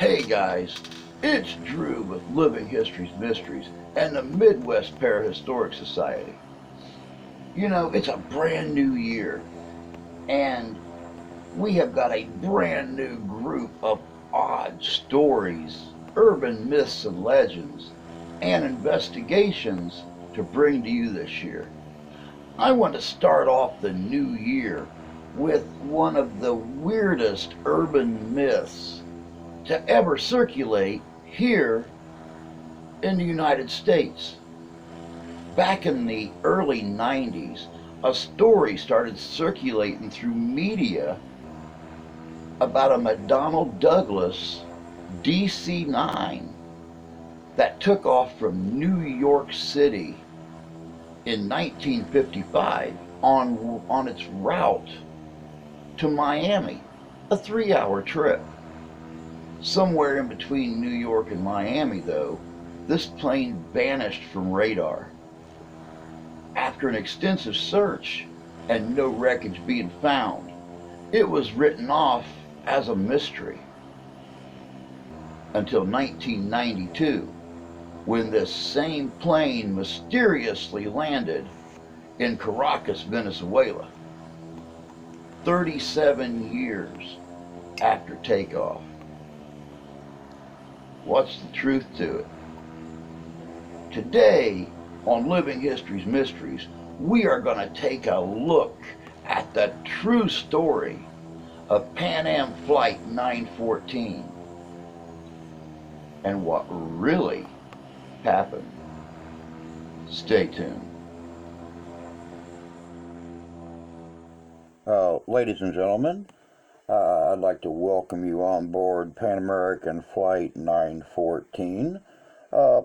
Hey guys, it's Drew with Living History's Mysteries and the Midwest Parahistoric Society. You know, it's a brand new year, and we have got a brand new group of odd stories, urban myths and legends, and investigations to bring to you this year. I want to start off the new year with one of the weirdest urban myths to ever circulate here in the United States. Back in the early 90s, a story started circulating through media about a McDonnell Douglas DC-9 that took off from New York City in 1955 on its route to Miami, a 3-hour trip. Somewhere in between New York and Miami, though, this plane vanished from radar. After an extensive search and no wreckage being found, it was written off as a mystery until 1992, when this same plane mysteriously landed in Caracas, Venezuela, 37 years after takeoff. What's the truth to it? Today, on Living History's Mysteries, we are going to take a look at the true story of Pan Am Flight 914 and what really happened. Stay tuned. Ladies and gentlemen, I'd like to welcome you on board Pan American Flight 914.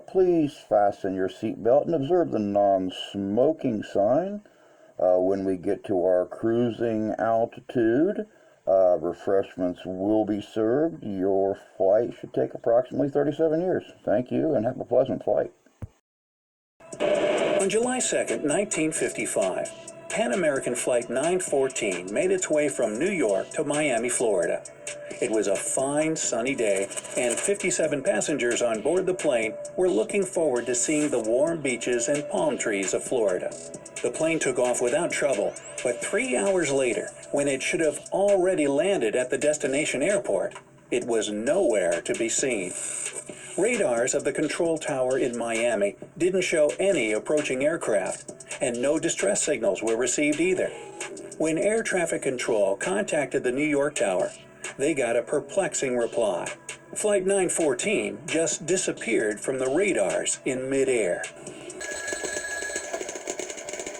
Please fasten your seatbelt and observe the non-smoking sign. When we get to our cruising altitude, refreshments will be served. Your flight should take approximately 37 years. Thank you and have a pleasant flight. On July 2nd, 1955, Pan American Flight 914 made its way from New York to Miami, Florida. It was a fine, sunny day, and 57 passengers on board the plane were looking forward to seeing the warm beaches and palm trees of Florida. The plane took off without trouble, but 3 hours later, when it should have already landed at the destination airport, it was nowhere to be seen. Radars of the control tower in Miami didn't show any approaching aircraft, and no distress signals were received either. When air traffic control contacted the New York tower, they got a perplexing reply. Flight 914 just disappeared from the radars in midair.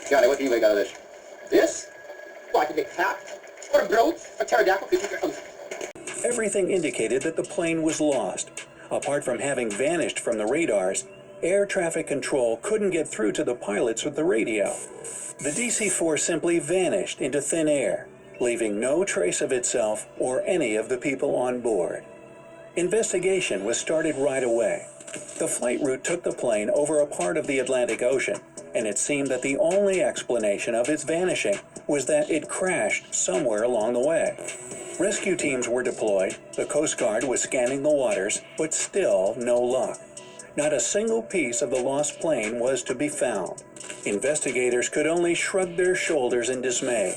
Johnny, what do you make out of this? This? Well, I can make cat, or a goat, a pterodactyl, fishing your house. Everything indicated that the plane was lost. Apart from having vanished from the radars, air traffic control couldn't get through to the pilots with the radio. The DC-4 simply vanished into thin air, leaving no trace of itself or any of the people on board. Investigation was started right away. The flight route took the plane over a part of the Atlantic Ocean, and it seemed that the only explanation of its vanishing was that it crashed somewhere along the way. Rescue teams were deployed, the Coast Guard was scanning the waters, but still no luck. Not a single piece of the lost plane was to be found. Investigators could only shrug their shoulders in dismay.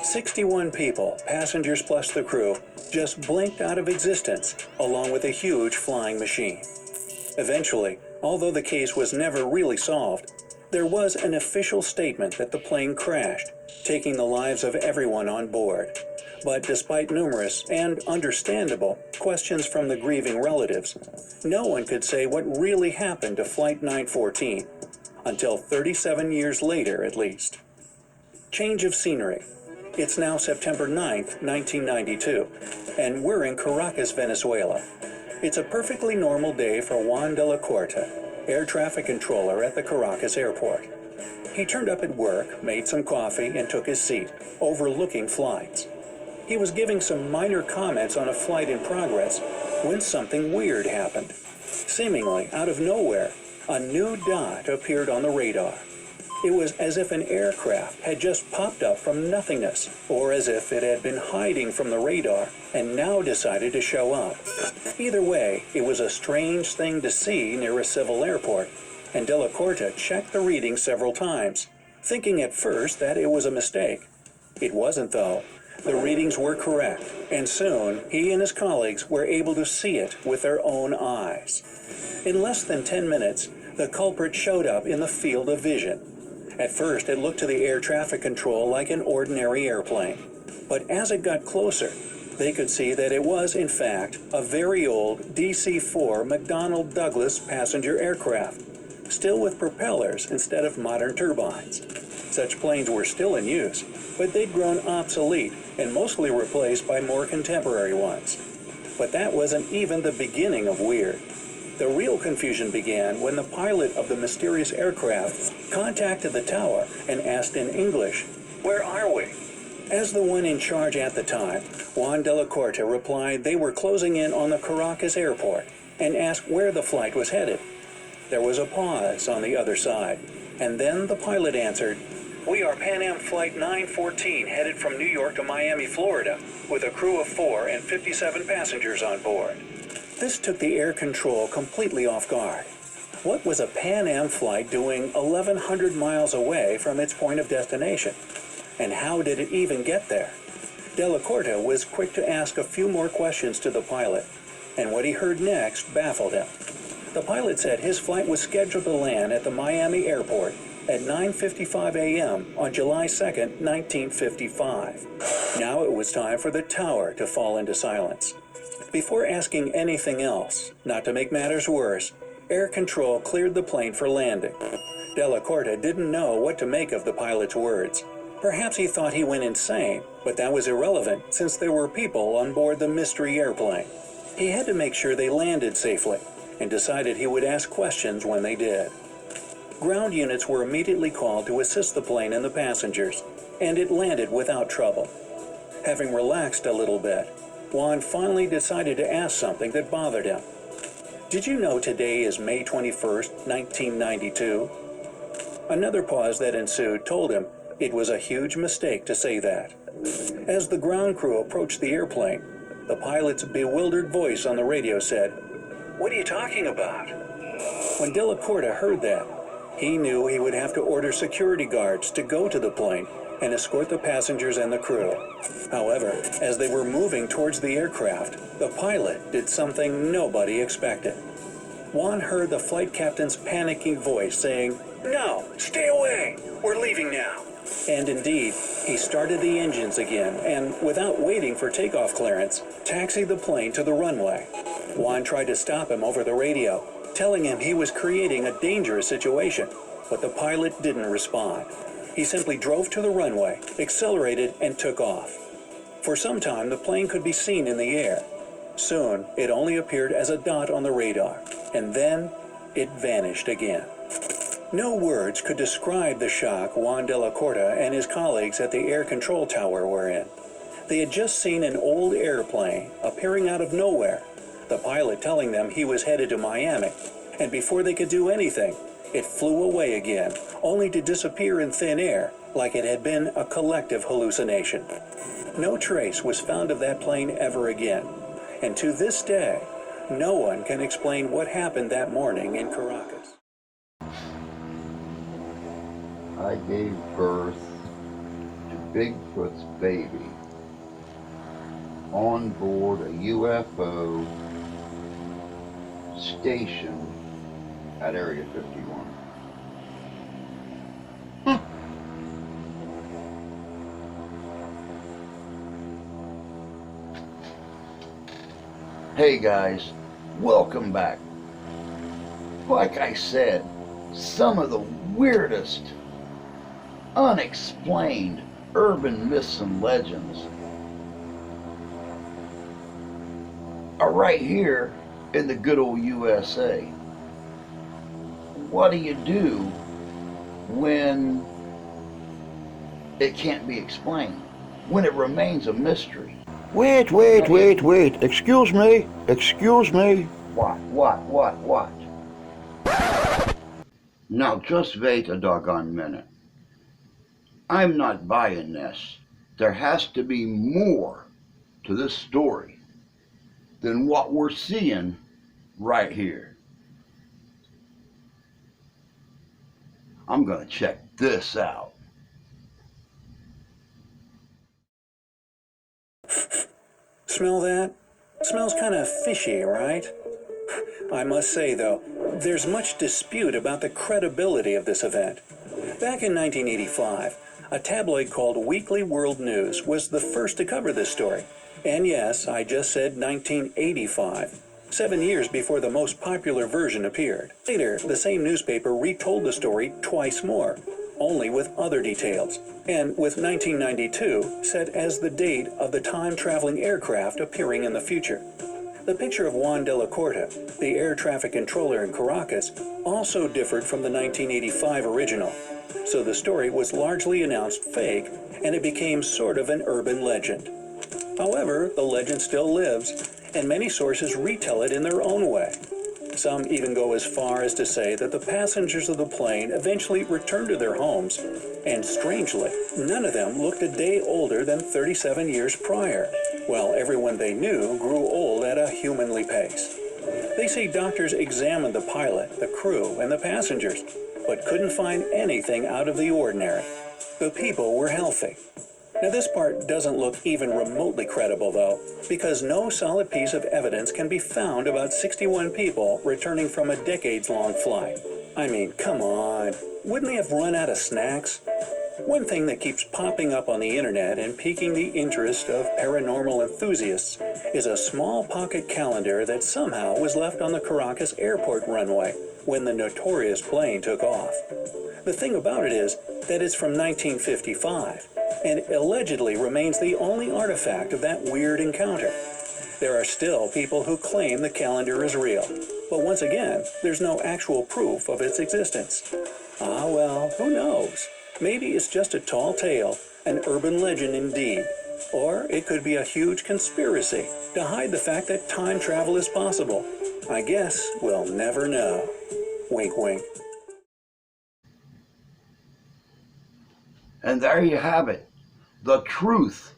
61 people, passengers plus the crew, just blinked out of existence, along with a huge flying machine. Eventually, although the case was never really solved, there was an official statement that the plane crashed, taking the lives of everyone on board. But despite numerous and understandable questions from the grieving relatives, no one could say what really happened to Flight 914, until 37 years later at least. Change of scenery. It's now September 9th, 1992, and we're in Caracas, Venezuela. It's a perfectly normal day for Juan de la Corte, air traffic controller at the Caracas airport. He turned up at work, made some coffee, and took his seat, overlooking flights. He was giving some minor comments on a flight in progress when something weird happened. Seemingly out of nowhere, a new dot appeared on the radar. It was as if an aircraft had just popped up from nothingness, or as if it had been hiding from the radar and now decided to show up. Either way, it was a strange thing to see near a civil airport, and De La Corte checked the reading several times, thinking at first that it was a mistake. It wasn't, though. The readings were correct, and soon he and his colleagues were able to see it with their own eyes. In less than 10 minutes, the culprit showed up in the field of vision. At first, it looked to the air traffic control like an ordinary airplane. But as it got closer, they could see that it was, in fact, a very old DC-4 McDonnell Douglas passenger aircraft, still with propellers instead of modern turbines. Such planes were still in use, but they'd grown obsolete and mostly replaced by more contemporary ones. But that wasn't even the beginning of weird. The real confusion began when the pilot of the mysterious aircraft contacted the tower and asked in English, "Where are we?" As the one in charge at the time, Juan de la Corte replied they were closing in on the Caracas airport and asked where the flight was headed. There was a pause on the other side, and then the pilot answered, "We are Pan Am Flight 914 headed from New York to Miami, Florida, with a crew of 4 and 57 passengers on board." This took the air control completely off guard. What was a Pan Am flight doing 1,100 miles away from its point of destination? And how did it even get there? De La Corte was quick to ask a few more questions to the pilot, and what he heard next baffled him. The pilot said his flight was scheduled to land at the Miami airport at 9:55 a.m. on July 2nd, 1955. Now it was time for the tower to fall into silence. Before asking anything else, not to make matters worse, air control cleared the plane for landing. De La Corte didn't know what to make of the pilot's words. Perhaps he thought he went insane, but that was irrelevant since there were people on board the mystery airplane. He had to make sure they landed safely and decided he would ask questions when they did. Ground units were immediately called to assist the plane and the passengers, and it landed without trouble. Having relaxed a little bit, Juan finally decided to ask something that bothered him. "Did you know today is May 21st, 1992? Another pause that ensued told him it was a huge mistake to say that. As the ground crew approached the airplane, the pilot's bewildered voice on the radio said, "What are you talking about?" When De La Corte heard that, he knew he would have to order security guards to go to the plane and escort the passengers and the crew. However, as they were moving towards the aircraft, the pilot did something nobody expected. Juan heard the flight captain's panicking voice saying, "No, stay away, we're leaving now." And indeed, he started the engines again and, without waiting for takeoff clearance, taxied the plane to the runway. Juan tried to stop him over the radio, telling him he was creating a dangerous situation, but the pilot didn't respond. He simply drove to the runway, accelerated, and took off. For some time, the plane could be seen in the air. Soon, it only appeared as a dot on the radar, and then it vanished again. No words could describe the shock Juan de la Corte and his colleagues at the air control tower were in. They had just seen an old airplane appearing out of nowhere, the pilot telling them he was headed to Miami, and before they could do anything, it flew away again, only to disappear in thin air like it had been a collective hallucination. No trace was found of that plane ever again, and to this day, no one can explain what happened that morning in Caracas. I gave birth to Bigfoot's baby on board a UFO stationed at Area 51. Hey guys, welcome back. Like I said, some of the weirdest, unexplained urban myths and legends are right here in the good old USA. What do you do when it can't be explained? When it remains a mystery? Wait. Excuse me. What? Now just wait a doggone minute. I'm not buying this. There has to be more to this story than what we're seeing right here. I'm going to check this out. Smell that? Smells kind of fishy, right? I must say, though, there's much dispute about the credibility of this event. Back in 1985, a tabloid called Weekly World News was the first to cover this story. And yes, I just said 1985, 7 years before the most popular version appeared. Later, the same newspaper retold the story twice more, only with other details, and with 1992 set as the date of the time-traveling aircraft appearing in the future. The picture of Juan de la Corta, the air traffic controller in Caracas, also differed from the 1985 original, so the story was largely announced fake, and it became sort of an urban legend. However, the legend still lives, and many sources retell it in their own way. Some even go as far as to say that the passengers of the plane eventually returned to their homes, and strangely, none of them looked a day older than 37 years prior, while everyone they knew grew old at a humanly pace. They say doctors examined the pilot, the crew, and the passengers, but couldn't find anything out of the ordinary. The people were healthy. Now this part doesn't look even remotely credible though, because no solid piece of evidence can be found about 61 people returning from a decades-long flight. I mean, come on, wouldn't they have run out of snacks? One thing that keeps popping up on the internet and piquing the interest of paranormal enthusiasts is a small pocket calendar that somehow was left on the Caracas airport runway when the notorious plane took off. The thing about it is that it's from 1955 and allegedly remains the only artifact of that weird encounter. There are still people who claim the calendar is real, but once again, there's no actual proof of its existence. Ah well, who knows? Maybe it's just a tall tale, an urban legend indeed. Or it could be a huge conspiracy to hide the fact that time travel is possible. I guess we'll never know. Wink, wink. And there you have it, the truth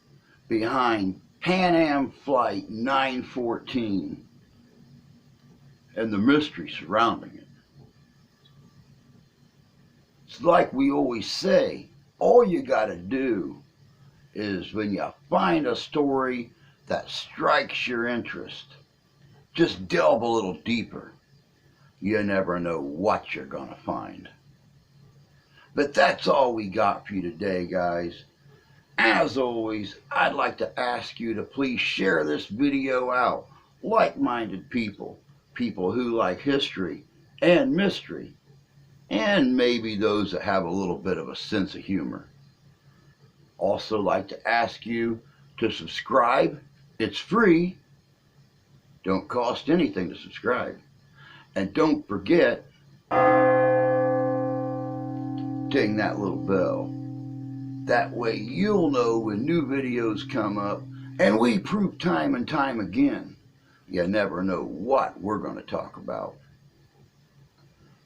behind Pan Am Flight 914 and the mystery surrounding it. It's like we always say, all you gotta do is when you find a story that strikes your interest, just delve a little deeper. You never know what you're gonna find. But that's all we got for you today, guys. As always, I'd like to ask you to please share this video out. Like-minded people, people who like history and mystery, and maybe those that have a little bit of a sense of humor. Also like to ask you to subscribe. It's free. Don't cost anything to subscribe. And don't forget, ding that little bell. That way you'll know when new videos come up, and we prove time and time again, you never know what we're going to talk about.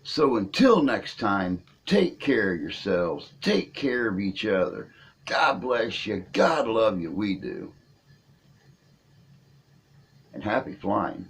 So until next time, take care of yourselves, take care of each other. God bless you, God love you, we do. And happy flying.